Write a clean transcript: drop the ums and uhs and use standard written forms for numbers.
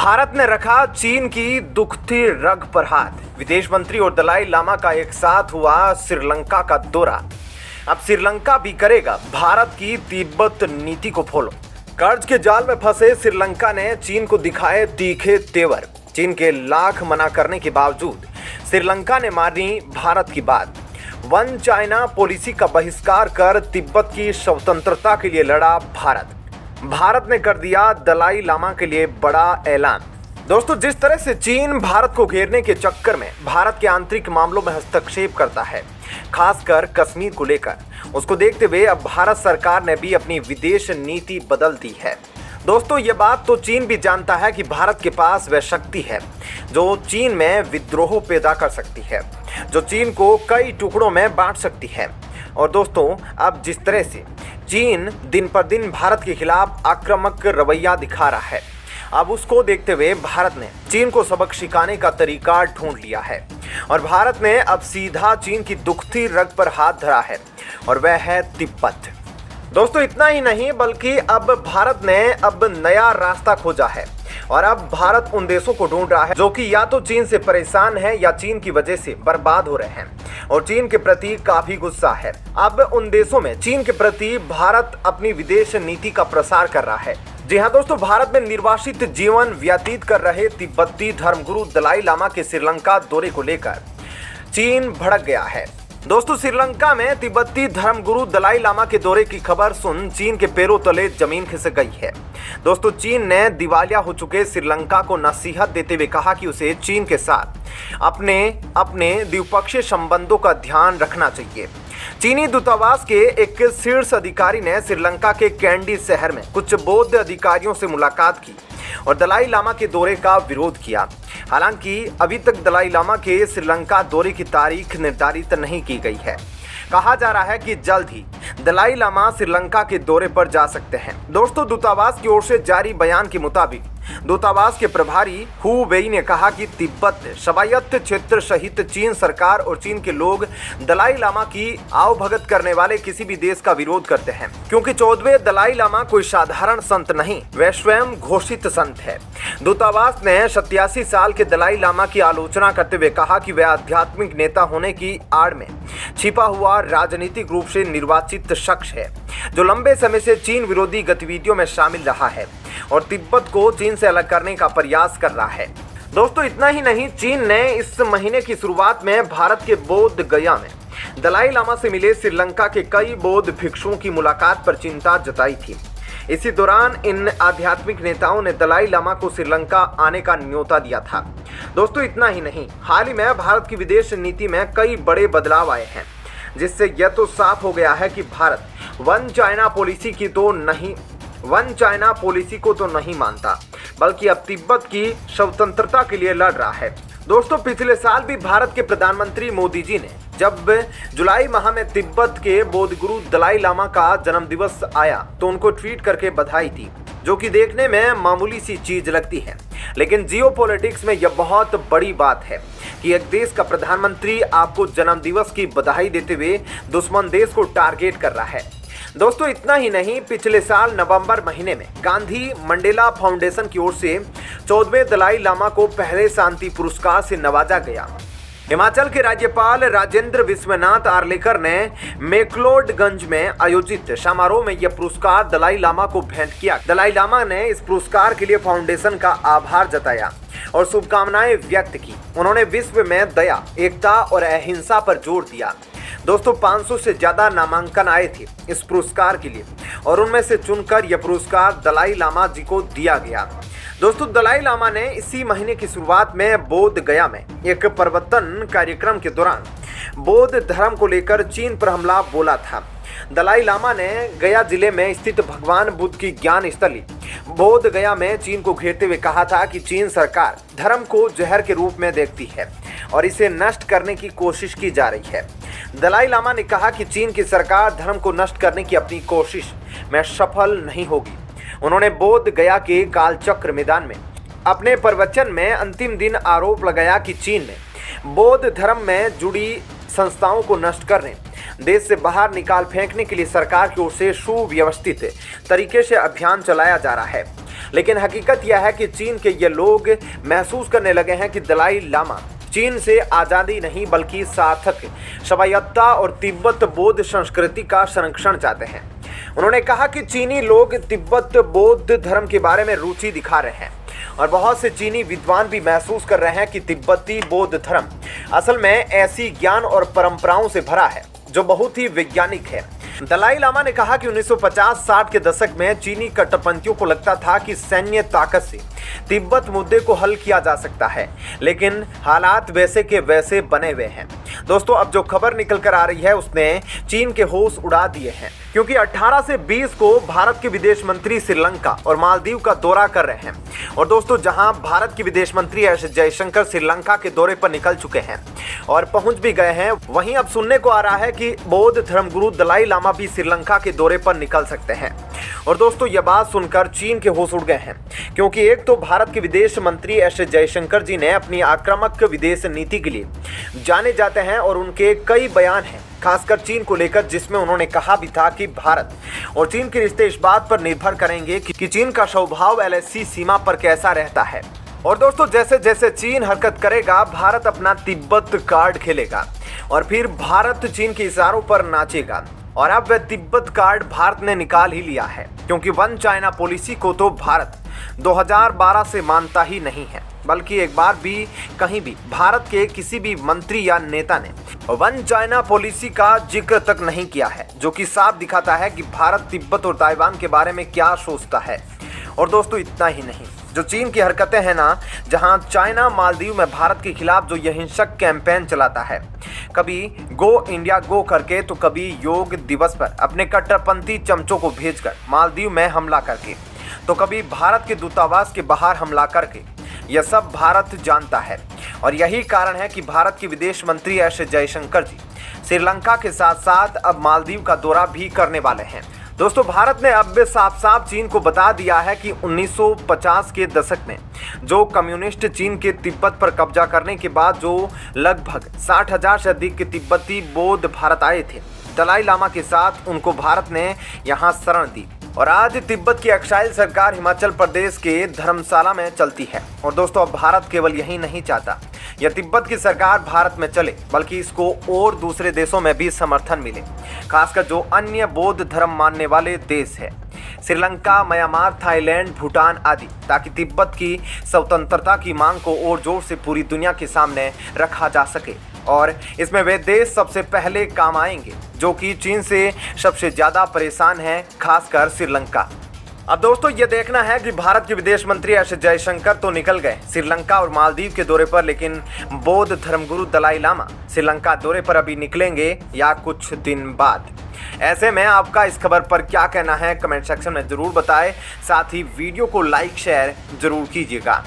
भारत ने रखा चीन की दुखती रग पर हाथ। विदेश मंत्री और दलाई लामा का एक साथ हुआ श्रीलंका का दौरा। अब श्रीलंका भी करेगा भारत की तिब्बत नीति को फॉलो। कर्ज के जाल में फंसे श्रीलंका ने चीन को दिखाए तीखे तेवर। चीन के लाख मना करने के बावजूद श्रीलंका ने मानी भारत की बात। वन चाइना पॉलिसी का बहिष्कार कर तिब्बत की स्वतंत्रता के लिए लड़ा भारत। भारत ने कर दिया दलाई लामा के लिए बड़ा ऐलान। दोस्तों, जिस तरह से चीन भारत को घेरने के चक्कर में भारत के आंतरिक मामलों में हस्तक्षेप करता है, खासकर कश्मीर को लेकर, उसको देखते हुए अब भारत सरकार ने भी अपनी विदेश नीति बदल दी है। दोस्तों, ये बात तो चीन भी जानता है कि भारत के पास वह शक्ति है जो चीन में विद्रोह पैदा कर सकती है, जो चीन को कई टुकड़ों में बांट सकती है। और दोस्तों, अब जिस तरह से चीन दिन पर दिन भारत के खिलाफ आक्रामक रवैया दिखा रहा है, अब उसको देखते हुए भारत ने चीन को सबक सिखाने का तरीका ढूंढ लिया है और भारत ने अब सीधा चीन की दुखती रग पर हाथ धरा है और वह है तिब्बत। दोस्तों, इतना ही नहीं बल्कि अब भारत ने अब नया रास्ता खोजा है और अब भारत उन देशों को ढूंढ रहा है जो कि या तो चीन से परेशान है या चीन की वजह से बर्बाद हो रहे हैं और चीन के प्रति काफी गुस्सा है। अब उन देशों में चीन के प्रति भारत अपनी विदेश नीति का प्रसार कर रहा है। जी हाँ दोस्तों, भारत में निर्वासित जीवन व्यतीत कर रहे तिब्बती धर्मगुरु दलाई लामा के श्रीलंका दौरे को लेकर चीन भड़क गया है। दोस्तों, श्रीलंका में तिब्बती धर्मगुरु दलाई लामा के दौरे की खबर सुन चीन के पैरों तले जमीन खिसक गई है। दोस्तों, चीन ने दिवालिया हो चुके श्रीलंका को नसीहत देते हुए कहा कि उसे चीन के साथ अपने द्विपक्षीय संबंधों का ध्यान रखना चाहिए। चीनी दूतावास के एक शीर्ष अधिकारी ने श्रीलंका के कैंडी शहर में कुछ बौद्ध अधिकारियों से मुलाकात की और दलाई लामा के दौरे का विरोध किया। हालांकि अभी तक दलाई लामा के श्रीलंका दौरे की तारीख निर्धारित नहीं की गई है। कहा जा रहा है कि जल्द ही दलाई लामा श्रीलंका के दौरे पर जा सकते हैं। दोस्तों, दूतावास की ओर से जारी बयान के मुताबिक दूतावास के प्रभारी हु वेई ने कहा कि तिब्बत स्वायत्त क्षेत्र सहित चीन सरकार और चीन के लोग दलाई लामा की आवभगत करने वाले किसी भी देश का विरोध करते हैं, क्योंकि 14वें दलाई लामा कोई साधारण संत नहीं, वह स्वयं घोषित संत है। दूतावास ने 87 साल के दलाई लामा की आलोचना करते हुए कहा कि वह आध्यात्मिक नेता होने की आड़ में छिपा हुआ राजनीतिक रूप से निर्वाचित शख्स है जो लंबे समय से चीन विरोधी गतिविधियों में शामिल रहा है और तिब्बत को चीन से अलग करने का प्रयास कर रहा है। दोस्तों, इतना ही नहीं, चीन ने इस महीने की शुरुआत में भारत के बोध गया में दलाई लामा से मिले श्रीलंका के कई बौद्ध भिक्षुओं की मुलाकात पर चिंता जताई थी। इसी दौरान इन आध्यात्मिक नेताओं ने दलाई लामा को श्रीलंका आने का न्योता दिया था। दोस्तों, इतना ही नहीं, हाल ही में भारत की विदेश नीति में कई बड़े बदलाव आए हैं, जिससे यह तो साफ हो गया है कि भारत वन चाइना पॉलिसी को तो नहीं मानता, बल्कि अब तिब्बत की स्वतंत्रता के लिए लड़ रहा है। दोस्तों, पिछले साल भी भारत के प्रधानमंत्री मोदी जी ने जब जुलाई माह में तिब्बत के बौद्ध गुरु दलाई लामा का जन्मदिवस आया तो उनको ट्वीट करके बधाई दी, जो कि देखने में मामूली सी चीज लगती है, लेकिन जियोपॉलिटिक्स में यह बहुत बड़ी बात है कि एक देश का प्रधानमंत्री आपको जन्मदिवस की बधाई देते हुए दुश्मन देश को टारगेट कर रहा है। दोस्तों, इतना ही नहीं, पिछले साल नवंबर महीने में गांधी मंडेला फाउंडेशन की ओर से 14वें दलाई लामा को पहले शांति पुरस्कार से नवाजा गया। हिमाचल के राज्यपाल राजेंद्र विश्वनाथ आर्लेकर ने मैक्लोडगंज में आयोजित समारोह में यह पुरस्कार दलाई लामा को भेंट किया। दलाई लामा ने इस पुरस्कार के लिए फाउंडेशन का आभार जताया और शुभकामनाएं व्यक्त की। उन्होंने विश्व में दया, एकता और अहिंसा पर जोर दिया। दोस्तों, 500 से ज्यादा नामांकन आए थे इस पुरस्कार के लिए और उनमें से चुनकर यह पुरस्कार दलाई लामा जी को दिया गया। दोस्तों, दलाई लामा ने इसी महीने की शुरुआत में बोध गया में एक प्रवचन कार्यक्रम के दौरान बौद्ध धर्म को लेकर चीन पर हमला बोला था। दलाई लामा ने गया जिले में स्थित भगवान बुद्ध की ज्ञान स्थली बोध गया में चीन को घेरते हुए कहा था कि चीन सरकार धर्म को जहर के रूप में देखती है और इसे नष्ट करने की कोशिश की जा रही है। दलाई लामा ने कहा कि चीन की सरकार धर्म को नष्ट करने की अपनी कोशिश में सफल नहीं होगी। उन्होंने बोध गया के कालचक्र मैदान में अपने प्रवचन में अंतिम दिन आरोप लगाया कि चीन ने बौद्ध धर्म में जुड़ी संस्थाओं को नष्ट करने, देश से बाहर निकाल फेंकने के लिए सरकार की ओर से सुव्यवस्थित तरीके से अभियान चलाया जा रहा है। लेकिन हकीकत यह है कि चीन के ये लोग महसूस करने लगे हैं कि दलाई लामा चीन से आज़ादी नहीं बल्कि सार्थक स्वायत्तता और तिब्बत बौद्ध संस्कृति का संरक्षण चाहते हैं। उन्होंने कहा कि चीनी लोग तिब्बत बौद्ध धर्म के बारे में रुचि दिखा रहे हैं और बहुत से चीनी विद्वान भी महसूस कर रहे हैं कि तिब्बती बौद्ध धर्म असल में ऐसी ज्ञान और परंपराओं से भरा है जो बहुत ही वैज्ञानिक है। दलाई लामा ने कहा कि 1950-60 के दशक में चीनी कट्टरपंथियों को लगता था कि सैन्य ताकत से तिब्बत मुद्दे को हल किया जा सकता है, लेकिन हालात वैसे के वैसे बने हुए हैं। दोस्तों, अब जो खबर निकल कर आ रही है उसने चीन के होश उड़ा दिए हैं, क्योंकि 18 से 20 को भारत के विदेश मंत्री श्रीलंका और मालदीव का दौरा कर रहे हैं। और दोस्तों, जहां भारत के विदेश मंत्री एस जयशंकर श्रीलंका के दौरे पर निकल चुके हैं और पहुंच भी गए हैं, वहीं अब सुनने को आ रहा है कि बौद्ध धर्मगुरु दलाई लामा भी श्रीलंका के दौरे पर निकल सकते हैं। और दोस्तों, यह बात सुनकर चीन के होश उड़ गए हैं, क्योंकि एक तो भारत के विदेश मंत्री एस जयशंकर जी ने अपनी आक्रामक विदेश नीति के लिए जाने जाते हैं और उनके कई बयान हैं खासकर चीन को लेकर, जिसमें उन्होंने कहा भी था कि भारत और चीन के रिश्ते इस बात पर निर्भर करेंगे कि चीन का स्वभाव एलएसी सीमा पर कैसा रहता है। और दोस्तों, जैसे जैसे चीन हरकत करेगा, भारत अपना तिब्बत कार्ड खेलेगा और फिर भारत चीन के इशारों पर नाचेगा। और अब वह तिब्बत कार्ड भारत ने निकाल ही लिया है, क्योंकि वन चाइना पॉलिसी को तो भारत 2012 से मानता ही नहीं है, बल्कि एक बार भी कहीं भी भारत के किसी भी मंत्री या नेता ने वन चाइना पॉलिसी का जिक्र तक नहीं किया है, जो कि साफ दिखाता है कि भारत तिब्बत और ताइवान के बारे में क्या सोचता है। और दोस्तों, इतना ही नहीं, जो चीन की हरकतें हैं ना, जहां चाइना मालदीव में भारत के खिलाफ जो यह हिंसक कैंपेन चलाता है, कभी गो इंडिया गो करके तो कभी योग दिवस पर अपने कट्टरपंथी चमचों को भेजकर मालदीव में हमला करके, तो कभी भारत के दूतावास के बाहर हमला करके, यह सब भारत जानता है। और यही कारण है कि भारत के विदेश मंत्री एस जयशंकर जी श्रीलंका के साथ साथ अब मालदीव का दौरा भी करने वाले हैं। दोस्तों, भारत ने अब साफ साफ चीन को बता दिया है कि 1950 के दशक में जो कम्युनिस्ट चीन के तिब्बत पर कब्जा करने के बाद जो लगभग 60,000 से अधिक के तिब्बती बौद्ध भारत आए थे, दलाई लामा के साथ उनको भारत ने यहाँ शरण दी। और आज तिब्बत की एक्साइल सरकार हिमाचल प्रदेश के धर्मशाला में चलती है। और दोस्तों, अब भारत केवल यही नहीं चाहता यह तिब्बत की सरकार भारत में चले, बल्कि इसको और दूसरे देशों में भी समर्थन मिले, खासकर जो अन्य बौद्ध धर्म मानने वाले देश है, श्रीलंका, म्यांमार, थाईलैंड, भूटान आदि, ताकि तिब्बत की स्वतंत्रता की मांग को और जोर से पूरी दुनिया के सामने रखा जा सके। और इसमें वे देश सबसे पहले काम आएंगे जो कि चीन से सबसे ज़्यादा परेशान है, खासकर श्रीलंका। अब दोस्तों, ये देखना है कि भारत के विदेश मंत्री एस जयशंकर तो निकल गए श्रीलंका और मालदीव के दौरे पर, लेकिन बौद्ध धर्मगुरु दलाई लामा श्रीलंका दौरे पर अभी निकलेंगे या कुछ दिन बाद। ऐसे में आपका इस खबर पर क्या कहना है, कमेंट सेक्शन में ज़रूर बताएं। साथ ही वीडियो को लाइक शेयर जरूर कीजिएगा।